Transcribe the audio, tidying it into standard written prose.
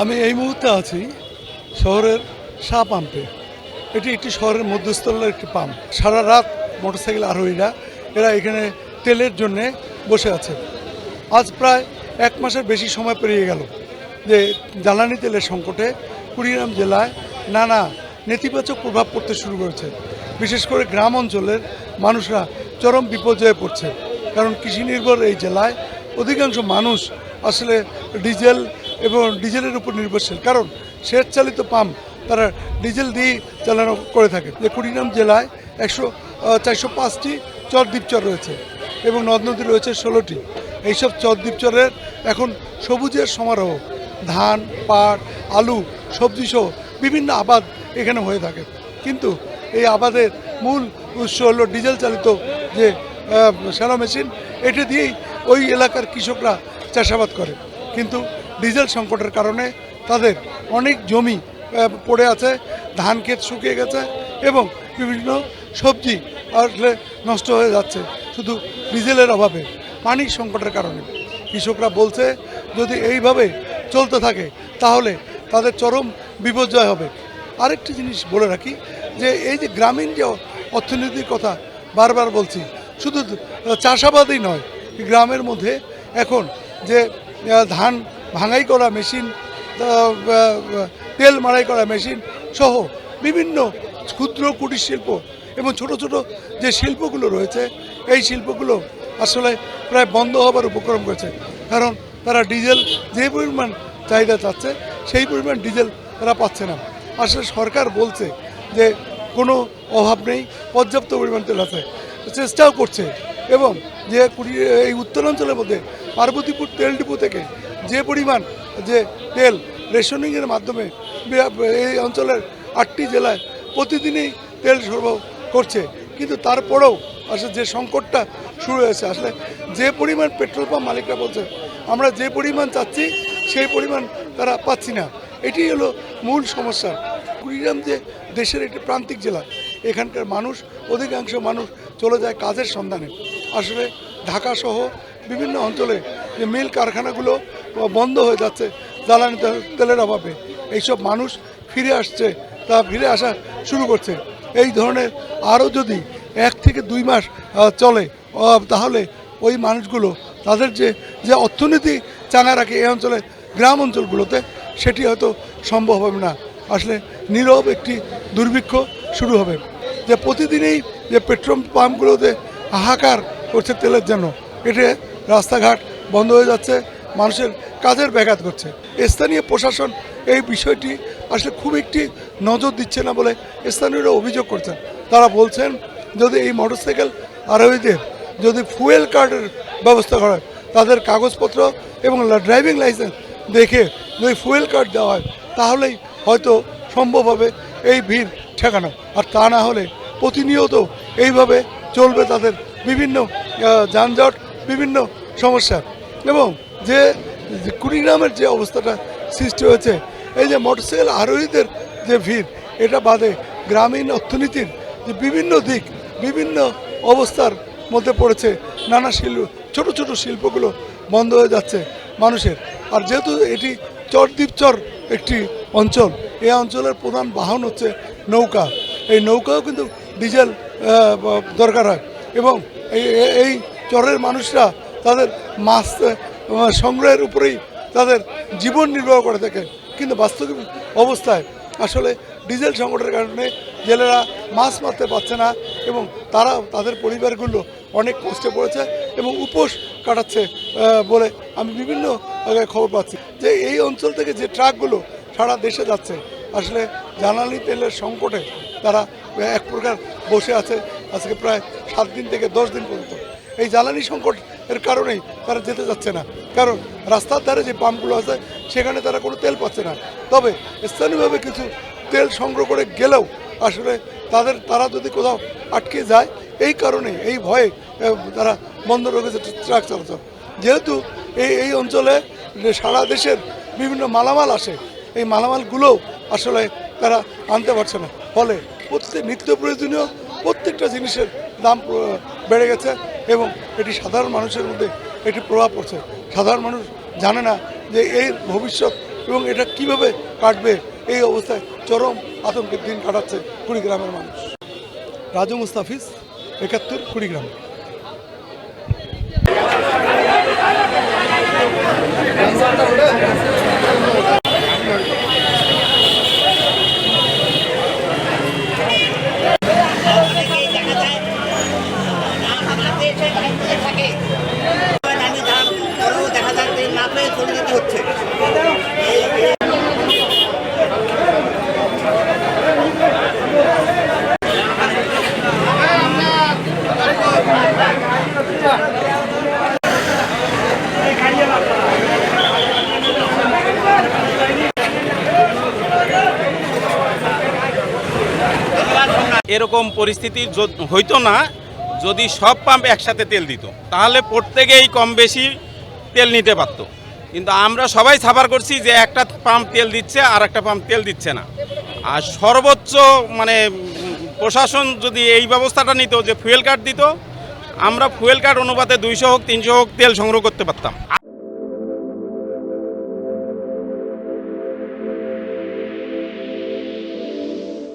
আমি এই মুহূর্তে আছি শহরের শাহ পাম্পে। এটি একটি শহরের মধ্যস্থলের একটি পাম্প। সারা রাত মোটরসাইকেল আরোহীরা এরা এখানে তেলের জন্যে বসে আছে। আজ প্রায় 1 মাসের বেশি সময় পেরিয়ে গেল যে জ্বালানি তেলের সংকটে কুড়িগ্রাম জেলায় নানা নেতিবাচক প্রভাব পড়তে শুরু করেছে। বিশেষ করে গ্রাম অঞ্চলের মানুষরা চরম বিপর্যয়ে পড়ছে, কারণ কৃষি নির্ভর এই জেলায় অধিকাংশ মানুষ আসলে ডিজেল এবং ডিজেলের উপর নির্ভরশীল, কারণ সেচ চালিত পাম্প তারা ডিজেল দিয়ে চালানো করে থাকে। যে কুড়িগ্রাম জেলায় 405টি চর দ্বীপচর রয়েছে এবং নদ নদী রয়েছে 16টি। এইসব চর দ্বীপচরের এখন সবুজের সমারোহ, ধান, পাট, আলু, সবজি সহ বিভিন্ন আবাদ এখানে হয়ে থাকে। কিন্তু এই আবাদের মূল উৎস হলো ডিজেল চালিত যে শ্যালো মেশিন, এটা দিয়েই ওই এলাকার কৃষকরা চাষাবাদ করে। কিন্তু ডিজেল সংকটের কারণে তাদের অনেক জমি পড়ে আছে, ধান ক্ষেত শুকিয়ে গেছে এবং বিভিন্ন সবজি আসলে নষ্ট হয়ে যাচ্ছে শুধু ডিজেলের অভাবে, পানির সংকটের কারণে। কৃষকরা বলছে যদি এইভাবে চলতে থাকে তাহলে তাদের চরম বিপর্যয় হবে। আরেকটি জিনিস বলে রাখি যে এই যে গ্রামীণ যে অর্থনীতির কথা বারবার বলছি, শুধু চাষাবাদই নয়, গ্রামের মধ্যে এখন যে ধান ভাঙাই করা মেশিন, তেল মাড়াই করা মেশিন সহ বিভিন্ন ক্ষুদ্র কুটির শিল্প এবং ছোট ছোট যে শিল্পগুলো রয়েছে, এই শিল্পগুলো আসলে প্রায় বন্ধ হবার উপক্রম করেছে, কারণ তারা ডিজেল যে পরিমাণ চাহিদা চাচ্ছে সেই পরিমাণ ডিজেল তারা পাচ্ছে না। আসলে সরকার বলছে যে কোনো অভাব নেই, পর্যাপ্ত পরিমাণ তেল আছে, চেষ্টাও করছে। এবং যে এই উত্তরাঞ্চলের মধ্যে পার্বতীপুর তেল ডিপো থেকে যে পরিমাণ যে তেল রেশনিংয়ের মাধ্যমে এই অঞ্চলের 8টি জেলায় প্রতিদিনই তেল সরবরাহ করছে, কিন্তু তারপরেও আসলে যে সংকটটা শুরু হয়েছে, আসলে যে পরিমাণ পেট্রোল পাম্প মালিকরা বলছে আমরা যে পরিমাণ চাচ্ছি সেই পরিমাণ তারা পাচ্ছি না, এটি হলো মূল সমস্যা। কুড়িগ্রাম যে দেশের একটি প্রান্তিক জেলা, এখানকার মানুষ অধিকাংশ মানুষ চলে যায় কাজের সন্ধানে। আসলে ঢাকা সহ বিভিন্ন অঞ্চলে যে মিল কারখানাগুলো বন্ধ হয়ে যাচ্ছে জ্বালানি তেলের অভাবে, এইসব মানুষ ফিরে আসছে, তা ফিরে আসা শুরু করছে। এই ধরনের আরও যদি 1 থেকে 2 মাস চলে তাহলে ওই মানুষগুলো তাদের যে অর্থনীতি চাঙা রাখে এই অঞ্চলে, গ্রাম অঞ্চলগুলোতে, সেটি হয়তো সম্ভব হবে না। আসলে নীরব একটি দুর্ভিক্ষ শুরু হবে, যে প্রতিদিনই যে পেট্রোল পাম্পগুলোতে হাহাকার করছে তেলের জন্য, এটা রাস্তাঘাট বন্ধ হয়ে যাচ্ছে, মানুষের কাজের ব্যাঘাত ঘটছে। স্থানীয় প্রশাসন এই বিষয়টি আসলে খুব একটি নজর দিচ্ছে না বলে স্থানীয়রা অভিযোগ করছেন। তারা বলছেন যদি এই মোটরসাইকেল আরোহীদের যদি ফুয়েল কার্ডের ব্যবস্থা করা হয়, তাদের কাগজপত্র এবং ড্রাইভিং লাইসেন্স দেখে যদি ফুয়েল কার্ড দেওয়া হয় তাহলেই হয়তো সম্ভব হবে এই ভিড় ঠেকানো। আর তা না হলে প্রতিনিয়ত এইভাবে চলবে তাদের বিভিন্ন যানজট, বিভিন্ন সমস্যা। এবং যে কুড়িগ্রামের যে অবস্থাটা সৃষ্টি হয়েছে, এই যে মোটরসাইকেল আরোহীদের যে ভিড়, এটা বাদে গ্রামীণ অর্থনীতির যে বিভিন্ন দিক বিভিন্ন অবস্থার মধ্যে পড়েছে, নানা ছোট ছোট শিল্পগুলো বন্ধ হয়ে যাচ্ছে মানুষের। আর যেহেতু এটি চরদ্বীপচর একটি অঞ্চল, এই অঞ্চলের প্রধান বাহন হচ্ছে নৌকা। এই নৌকাও কিন্তু ডিজেল দরকার হয় এবং এই চরের মানুষরা তাদের মাছ সংগ্রহের উপরেই তাদের জীবন নির্বাহ করে থাকে। কিন্তু বাস্তবিক অবস্থায় আসলে ডিজেল সংকটের কারণে জেলেরা মাছ মারতে পারছে না এবং তারা তাদের পরিবারগুলো অনেক কষ্টে পড়েছে এবং উপোস কাটাচ্ছে বলে আমি বিভিন্ন খবর পাচ্ছি। যে এই অঞ্চল থেকে যে ট্রাকগুলো সারা দেশে যাচ্ছে, আসলে জ্বালানি তেলের সংকটে তারা এক প্রকার বসে আছে আজকে প্রায় 7 দিন থেকে 10 দিন পর্যন্ত। এই জ্বালানি সংকট এর কারণেই তারা যেতে যাচ্ছে না, কারণ রাস্তার ধারে যে পাম্পগুলো আছে সেখানে তারা কোনো তেল পাচ্ছে না। তবে স্থানীয়ভাবে কিছু তেল সংগ্রহ করে গেলেও আসলে তারা যদি কোথাও আটকে যায়, এই কারণে এই ভয়ে তারা বন্ধ রেখেছে ট্রাক চলাচল। যেহেতু এই অঞ্চলে সারা দেশের বিভিন্ন মালামাল আসে, এই মালামালগুলোও আসলে তারা আনতে পারছে না, ফলে নিত্য প্রয়োজনীয় প্রত্যেকটা জিনিসের দাম বেড়ে গেছে এবং এটি সাধারণ মানুষের মধ্যে একটি প্রভাব পড়ছে। সাধারণ মানুষ জানে না যে এর ভবিষ্যৎ এবং এটা কিভাবে কাটবে এই অবস্থায় চরম আতঙ্কের দিন কাটাচ্ছে কুড়িগ্রামের মানুষ। রাজু মুস্তাফিজ, ৭১ কুড়িগ্রাম। এরকম পরিস্থিতি হইতো না যদি সব পাম্প একসাথে তেল দিত, তাহলে প্রত্যেকেই কম বেশি তেল নিতে পারত। কিন্তু আমরা সবাই সাফার করছি যে একটা পাম্প তেল দিচ্ছে আর একটা পাম্প তেল দিচ্ছে না। আর সর্বোচ্চ মানে প্রশাসন যদি এই ব্যবস্থাটা নিত যে ফুয়েল কার্ড দিত, আমরা ফুয়েল কার্ড অনুপাতে 200 হোক 300 হোক তেল সংগ্রহ করতে পারতাম।